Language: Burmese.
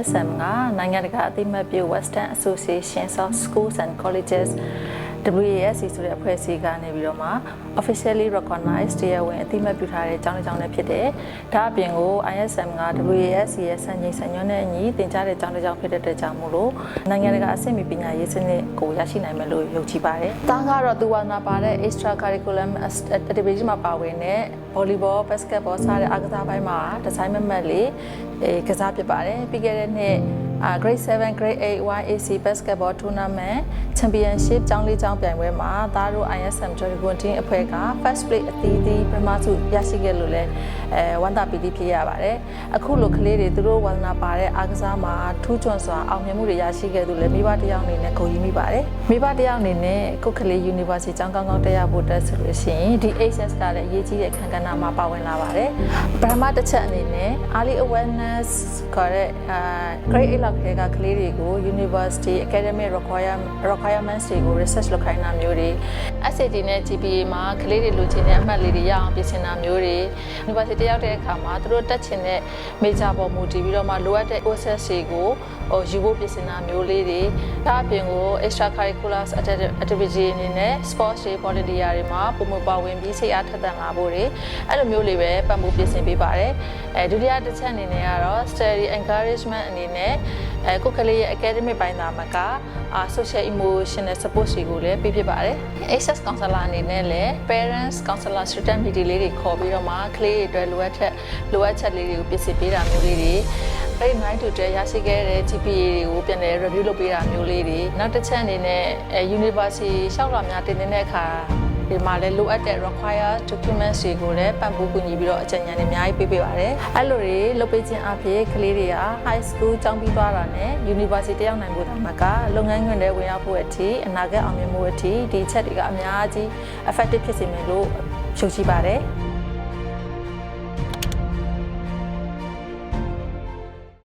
SM ကနိုင်ငံတကာအသိအမှတ်ပြု Western Association of Schools and Colleges WASC ဆိုတဲ့အဖွဲ့အစည်းကနေပြီးတော့မှ officially recognized တရားဝင်အသိအမှတ်ပြုထားတဲ့ကျောင်းတစ်ကျောင်းလည်းဖြစ်တယ်။ဒါအပြင်ကို ISM က WASC ရဲ့စံချိန်စံညွှန်းနဲ့အညီသင်ကြားတဲ့ကျောင်းတစ်ကျောင်းဖြစ်တဲ့အတွက်ကြောင့်မို့လို့နိုင်ငံတကာအဆင့်မီပညာရေးစနစ်ကိုရရှိနိုင်မယ်လို့ယုံကြည်ပါတယ်။တားကတော့သူဝါနာပါတဲ့ extra curriculum activity မှာပါဝင်တဲ့ volleyball, basketball စတဲ့အားကစားပိုင်းမှာဒီဇိုင်းမမတ်လေးကစားဖြစ်ပါတယ်။ပြီးခဲ့တဲ့နှစ်grade 7 grade 8 YAC basketball tournament championship ကျောင်းလေးကျောင်းပြိုင်ပွဲမှာသားတို့ ISM Dragon Team အဖွဲ့က first place အသီးသီးပထမဆုရရှိခဲ့လို့လည်းဝမ်းသာပီတိဖြစ်ရပါတယ်အခုလိုကလေးတွေသူတို့ဝါသနာပါတဲ့အားကစားမှာထူးချွန်စွာအောင်မြင်မှုတွေရရှိခဲ့သူလည်းမိဘတစ်ယောက်အနေနဲ့ဂုဏ်ယူမိပါတယ်မိဘတစ်ယောက်အနေနဲ့ကိုကလေး University ကျောင်းကောင်းကောင်းတက်ရဖို့တက်ဆိုလို့ရှိရင်ဒီ access ကလည်းအရေးကြီးတဲ့အခန်းကဏ္ဍမှာပါဝင်လာပါတယ်ပထမတစ်ချက်အနေနဲ့ early awareness ခေါ်တဲ့grade 8 လောက်ထဲကကလေးတွေကို University Academic Requirements တွေကို research လုပ်ခိုင်းတာမျိုးတွေ SAT နဲ့ GPA မှာကလေးတွေလိုချင်တဲ့အမှတ်လေးတွေရအောင်ပြင်ဆင်တာမျိုးတွေ University ရောက်တဲ့အခါမှာသူတို့တက်ချင်တဲ့ major ပေါ်မူတည်ပြီးတော့မှလိုအပ်တဲ့ courses တွေကိုယူဖို့ပြင်ဆင်တာမျိုးလေးတွေဒါအပြင်ကို extra curricular activity အနေနဲ့ sports တွေ volunteer တွေမှာပုံမှန်ပါဝင်ပြီးစိတ်အားထက်သန်လာဖို့တွေအဲ့လိုမျိုးလေးပဲပံ့ပိုးပြင်ဆင်ပေးပါတယ်ဒုတိယတစ်ချက်အနေနဲ့ကတော့ study encouragement အနေနဲ့ကိုကလေးရဲ့ academic ပိုင်းသားမှာကsocial emotional support တွေကိုလည်းပေးဖြစ်ပါတယ် access counselor အနေနဲ့လည်း parents counselor student meeting လေးတွေခေါ်ပြီးတော့မှကလေးတွေအတွက်လိုအပ်ချက်လေးတွေကိုပြင်ဆင်ပေးတာမျိုးလေးတွေgrade 9 to 12ရရှိခဲ့တဲ့ GPA တွေကိုပြန်လည် review လုပ်ပေးတာမျိုးလေးတွေနောက်တစ်ချက်အနေနဲ့ university ရှောက်လာများတင်တဲ့အခါဒီမှာလည်းလိုအပ်တဲ့ required documents တွေကိုလည်းပံ့ပိုးကူညီပြီးတော့အကြံဉာဏ်တွေအများကြီးပေးပေးပါတယ်အဲ့လိုတွေလုပ်ပေးခြင်းအပြင်ကလေးတွေက high school ကျောင်းပြီးသွားတာနဲ့ university တက်ရောက်နိုင်ဖို့တောင်မှကလုပ်ငန်းခွင်တွေဝင်ရောက်ဖို့အထိအနာဂတ်အောင်မြင်မှုအထိဒီအချက်တွေကအများကြီး effective ဖြစ်စေမယ်လို့ယုံကြည်ပါတယ်